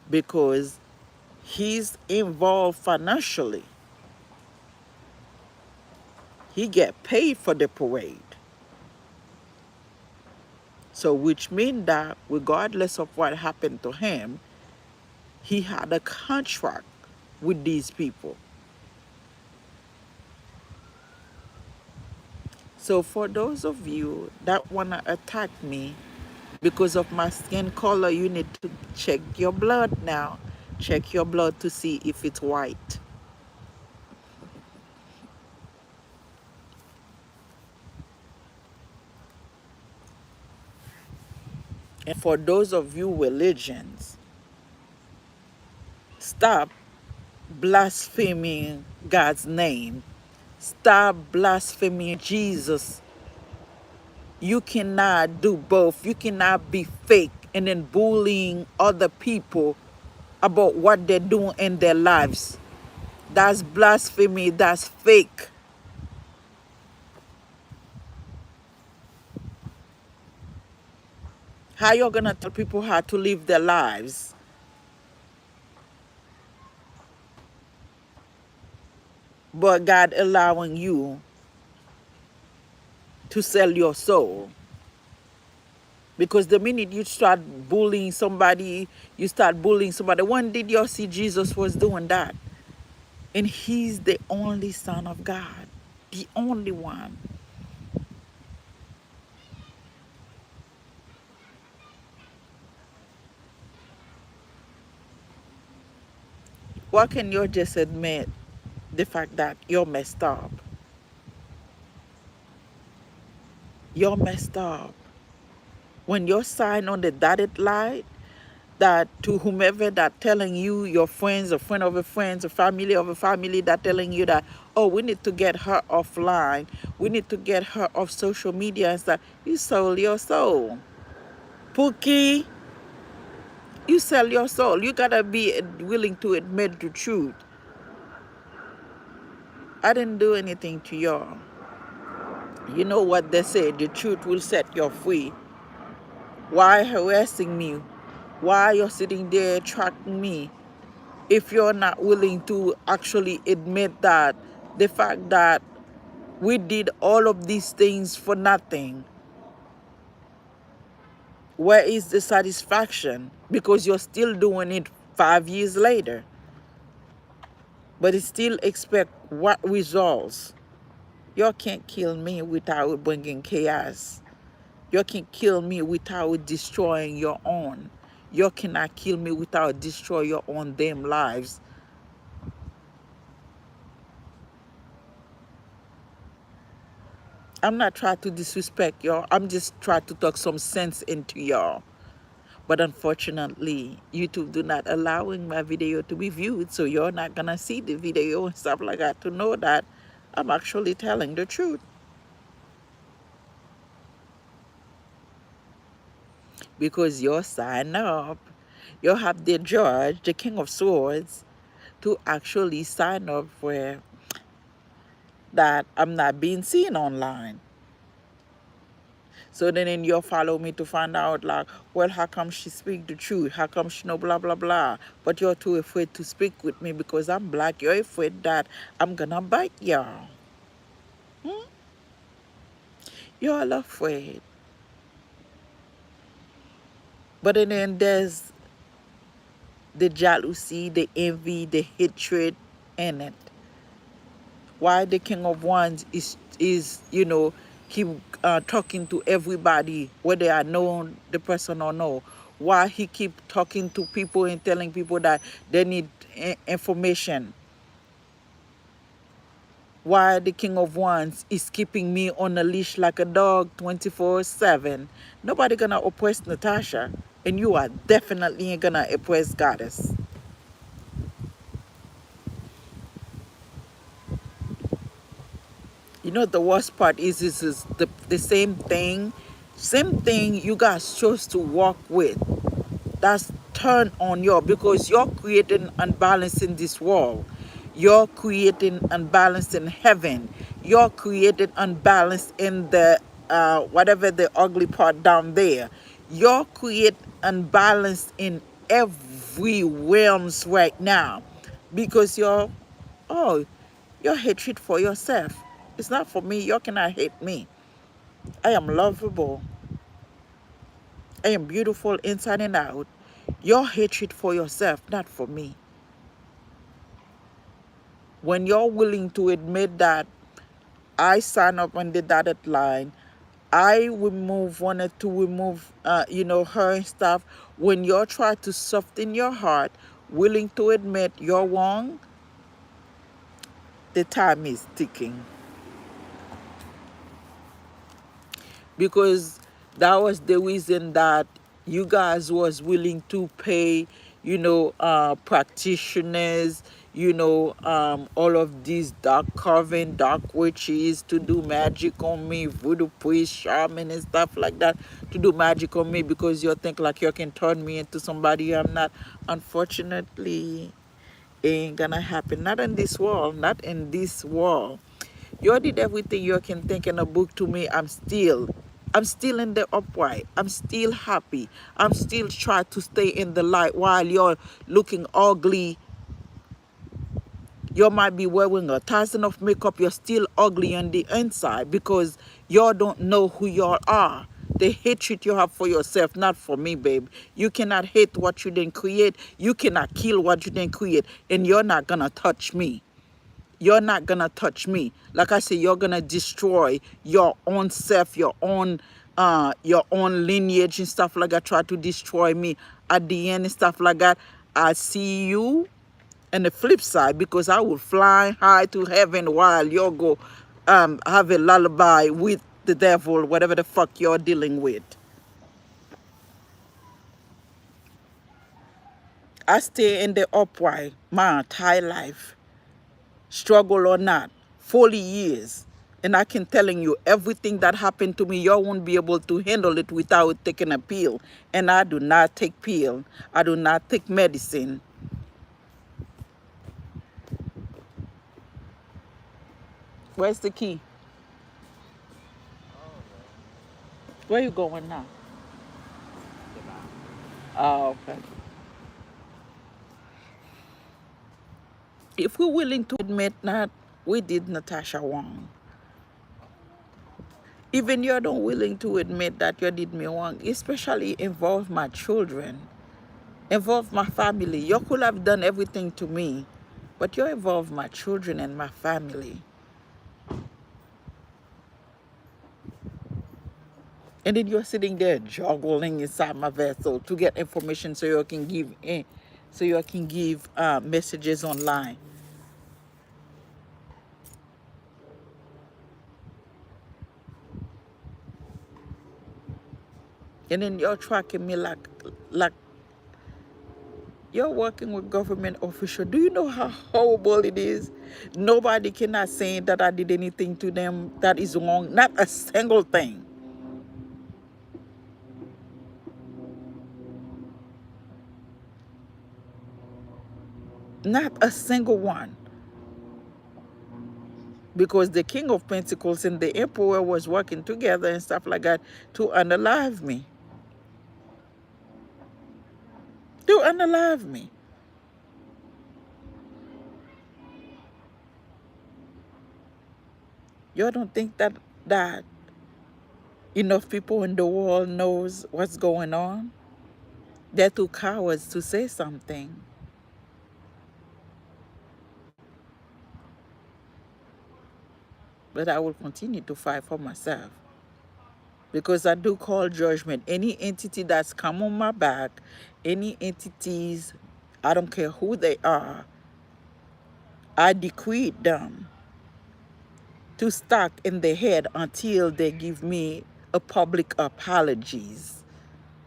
because he's involved financially. He get paid for the parade. So which means that regardless of what happened to him, he had a contract with these people. So for those of you that wanna attack me because of my skin color, you need to check your blood now. Check your blood to see if it's white. And for those of you religions, stop blaspheming God's name. Stop blaspheming Jesus. You cannot do both. You cannot be fake and then bullying other people about what they're doing in their lives. That's blasphemy. That's fake. How you gonna tell people how to live their lives, but God allowing you to sell your soul? Because the minute you start bullying somebody, you start bullying somebody. When did you see Jesus was doing that? And he's the only Son of God, the only one. Why can you just admit the fact that you're messed up? You're messed up. When you're signed on the dotted line, that to whomever that telling you, your friends, a friend of a friend, a family of a family, that telling you that, oh, we need to get her offline, we need to get her off social media and stuff, you sold your soul. Pookie, you sell your soul. You gotta be willing to admit the truth. I didn't do anything to y'all. You know what they say, the truth will set you free. Why harassing me? Why you're sitting there tracking me? If you're not willing to actually admit that the fact that we did all of these things for nothing, where is the satisfaction? Because you're still doing it 5 years later, but it still expect what results? You can't kill me without bringing chaos. You can kill me without destroying your own. You cannot kill me without destroy your own damn lives. I'm not trying to disrespect y'all. I'm just trying to talk some sense into y'all. But unfortunately, YouTube do not allowing my video to be viewed, so you're not gonna see the video and stuff like that to know that I'm actually telling the truth. Because you're signed up, you have the judge, the King of Swords, to actually sign up for that I'm not being seen online. So then you follow me to find out like, well, how come she speak the truth? How come she know blah, blah, blah? But you're too afraid to speak with me because I'm black. You're afraid that I'm gonna bite y'all. You're all afraid. But then there's the jealousy, the envy, the hatred in it. Why the King of Wands is keep talking to everybody, whether I know the person or no. Why he keep talking to people and telling people that they need information. Why the King of Wands is keeping me on a leash like a dog 24/7. Nobody gonna oppress Natasha, and you are definitely ain't gonna oppress Goddess. You know the worst part is the same thing you guys chose to walk with. That's turn on you because you're creating unbalance in this world. You're creating unbalance in heaven. You're creating unbalance in the whatever the ugly part down there. You're creating unbalance in every realms right now because oh your hatred for yourself. It's not for me. You cannot hate me. I am lovable. I am beautiful inside and out. Your hatred for yourself, not for me. When you're willing to admit that I sign up on the dotted line, wanted to remove, her and stuff. When you're trying to soften your heart, willing to admit you're wrong, the time is ticking. Because that was the reason that you guys was willing to pay practitioners, all of these dark carving, dark witches to do magic on me, voodoo priest, shaman and stuff like that, to do magic on me because you think like you can turn me into somebody I'm not. Unfortunately, it ain't gonna happen. Not in this world. Not in this world. You did everything you can think in a book to me. I'm still in the upright. I'm still happy. I'm still trying to stay in the light while you're looking ugly. You might be wearing 1,000 of makeup. You're still ugly on the inside because you don't know who you are. The hatred you have for yourself, not for me, babe. You cannot hate what you didn't create. You cannot kill what you didn't create. And you're not going to touch me. You're not gonna touch me. Like I say, you're gonna destroy your own self, your own lineage and stuff like that. Try to destroy me at the end and stuff like that. I see you on the flip side because I will fly high to heaven while you go have a lullaby with the devil, whatever the fuck you're dealing with. I stay in the upright my entire life. Struggle or not, 40 years. And I can telling you everything that happened to me, you won't be able to handle it without taking a pill. And I do not take pill. I do not take medicine. Where's the key? Where you going now? Oh, okay. If we're willing to admit that we did Natasha wrong, even you're not willing to admit that you did me wrong, especially involve my children, involve my family. You could have done everything to me, but you involve my children and my family. And then you're sitting there juggling inside my vessel to get information so you can give messages online. And then you're tracking me like you're working with government official. Do you know how horrible it is? Nobody cannot say that I did anything to them that is wrong. Not a single thing. Not a single one. Because the King of Pentacles and the Emperor was working together and stuff like that to unalive me. To unalive me. You don't think that enough people in the world knows what's going on? They're too cowards to say something. But I will continue to fight for myself. Because I do call judgment. Any entity that's come on my back, any entities, I don't care who they are, I decreed them to stuck in their head until they give me a public apologies.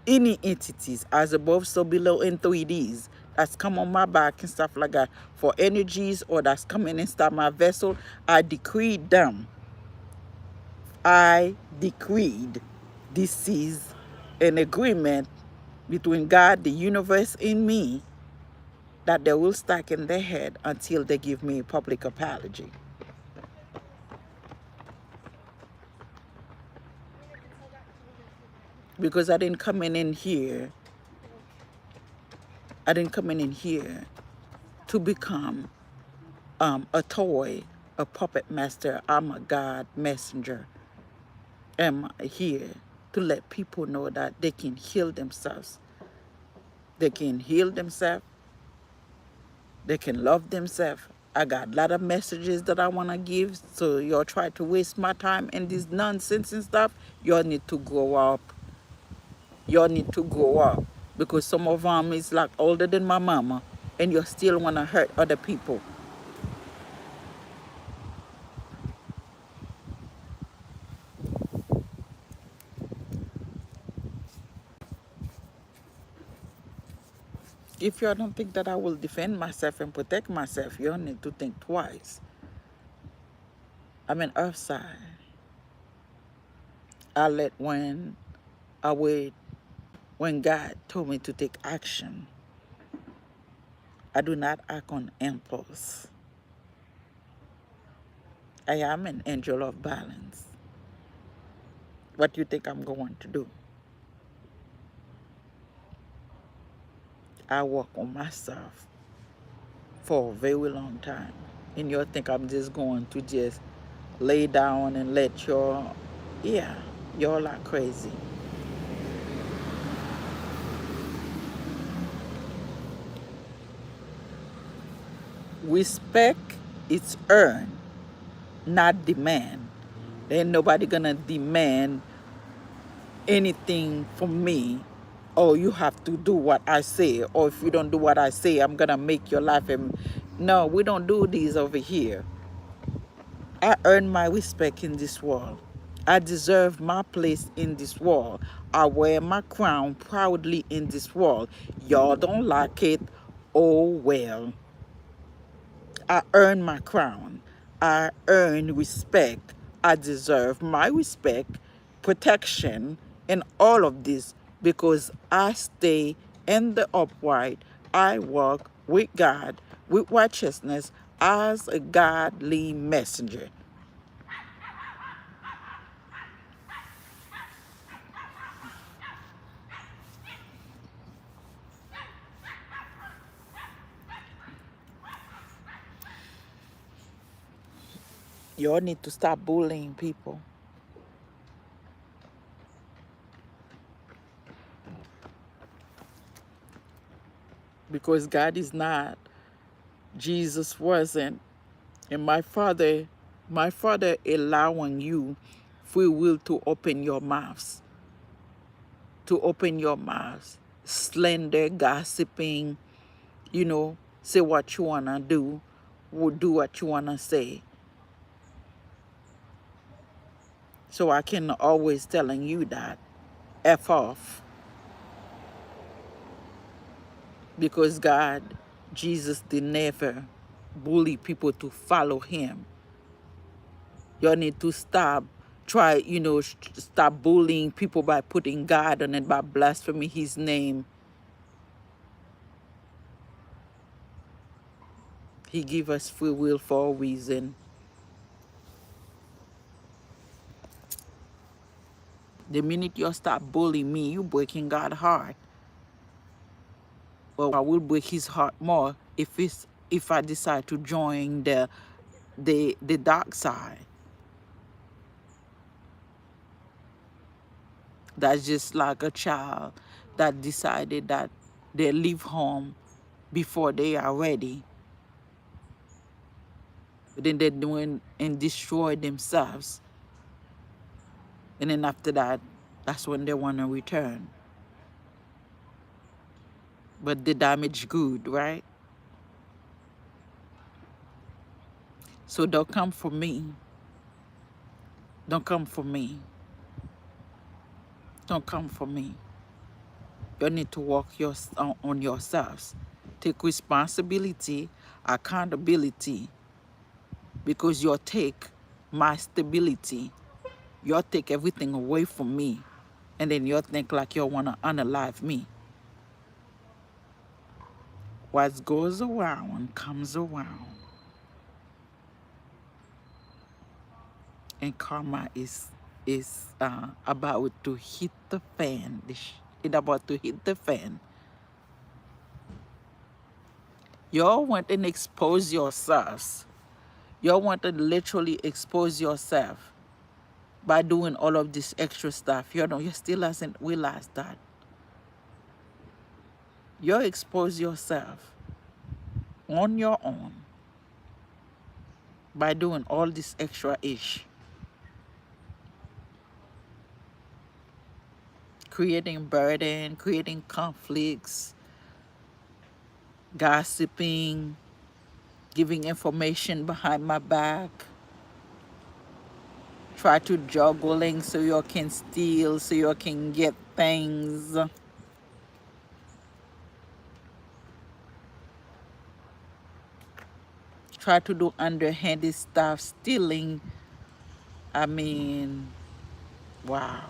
Any entities as above so below in 3Ds that's come on my back and stuff like that for energies or that's coming inside my vessel, I decreed them. I decreed this is an agreement between God, the universe, and me that they will stack in their head until they give me a public apology. Because I didn't come in here, I didn't come in here to become a toy, a puppet master. I'm a God messenger. I'm here to let people know that they can heal themselves. They can heal themselves. They can love themselves. I got a lot of messages that I want to give. So y'all try to waste my time and this nonsense and stuff. Y'all need to grow up. Y'all need to grow up. Because some of them is like older than my mama. And you still want to hurt other people. If y'all don't think that I will defend myself and protect myself, y'all need to think twice. I'm an earth sign. I let I wait when God told me to take action. I do not act on impulse. I am an angel of balance. What do you think I'm going to do? I work on myself for a very long time. And you think I'm just going to just lay down and let y'all, yeah, y'all are crazy. Respect is earned, not demand. There ain't nobody gonna demand anything from me. Oh, you have to do what I say, or if you don't do what I say, I'm gonna make your life. No, we don't do these over here. I earn my respect in this world. I deserve my place in this world. I wear my crown proudly in this world. Y'all don't like it? Oh well. I earn my crown. I earn respect. I deserve my respect, protection, and all of this because I stay in the upright. I walk with God, with righteousness as a godly messenger. Y'all need to stop bullying people because God is not, Jesus wasn't, and my father allowing you free will to open your mouths, slander, gossiping, say what you wanna do, will do what you wanna say. So I can always telling you that F off because God, Jesus did never bully people to follow him. Y'all need to stop stop bullying people by putting God on it, by blaspheming his name. He give us free will for a reason. The minute you stop bullying me, you breaking God's heart. Well, I will break his heart more if I decide to join the dark side. That's just like a child that decided that they leave home before they are ready. But then they doing and destroy themselves. And then after that, that's when they want to return. But the damage good, right? So don't come for me. Don't come for me. Don't come for me. You need to work on yourselves. Take responsibility, accountability, because you take my stability. You take everything away from me, and then you think like you want to unalive me. What goes around comes around. And karma is about to hit the fan. It's about to hit the fan. Y'all want to expose yourselves. Y'all want to literally expose yourself by doing all of this extra stuff. You still hasn't realized that. You expose yourself on your own by doing all this extra ish. Creating burden, creating conflicts, gossiping, giving information behind my back. Try to juggling so you can steal, so you can get things. Try to do underhanded stuff, stealing. I mean, wow.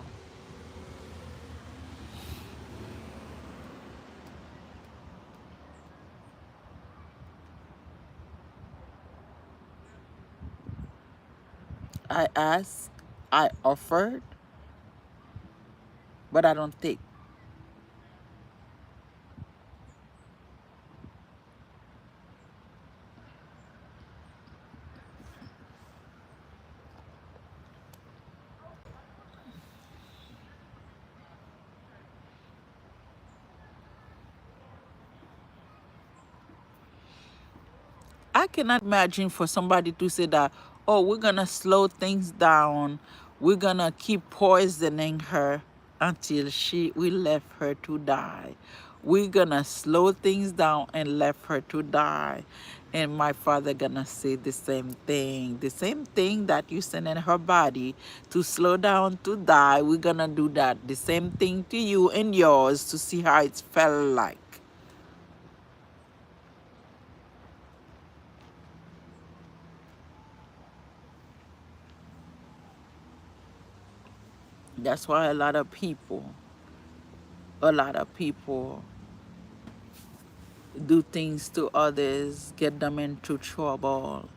I asked, I offered, but I don't take. I cannot imagine for somebody to say that, oh, we're gonna slow things down. We're gonna keep poisoning her until we left her to die. We're gonna slow things down and left her to die. And my father gonna say the same thing. The same thing that you send in her body to slow down to die. We're gonna do that. The same thing to you and yours to see how it felt like. That's why a lot of people do things to others, get them into trouble,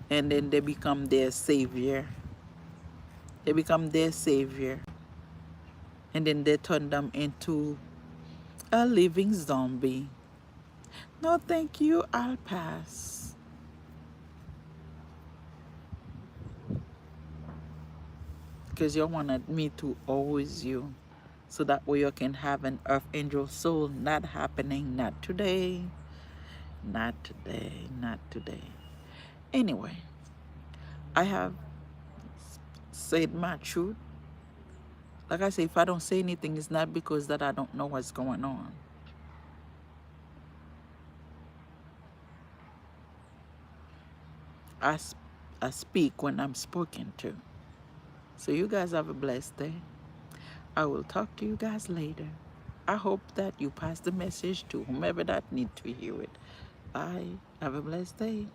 and then they become their savior. They become their savior, and then they turn them into a living zombie. No, thank you, I'll pass. Because you wanted me to always you, so that way you can have an earth angel soul. Not happening, not today, not today, not today. Anyway, I have said my truth. Like I say, if I don't say anything, it's not because that I don't know what's going on. I speak when I'm spoken to. So you guys have a blessed day. I will talk to you guys later. I hope that you pass the message to whomever that need to hear it. Bye. Have a blessed day.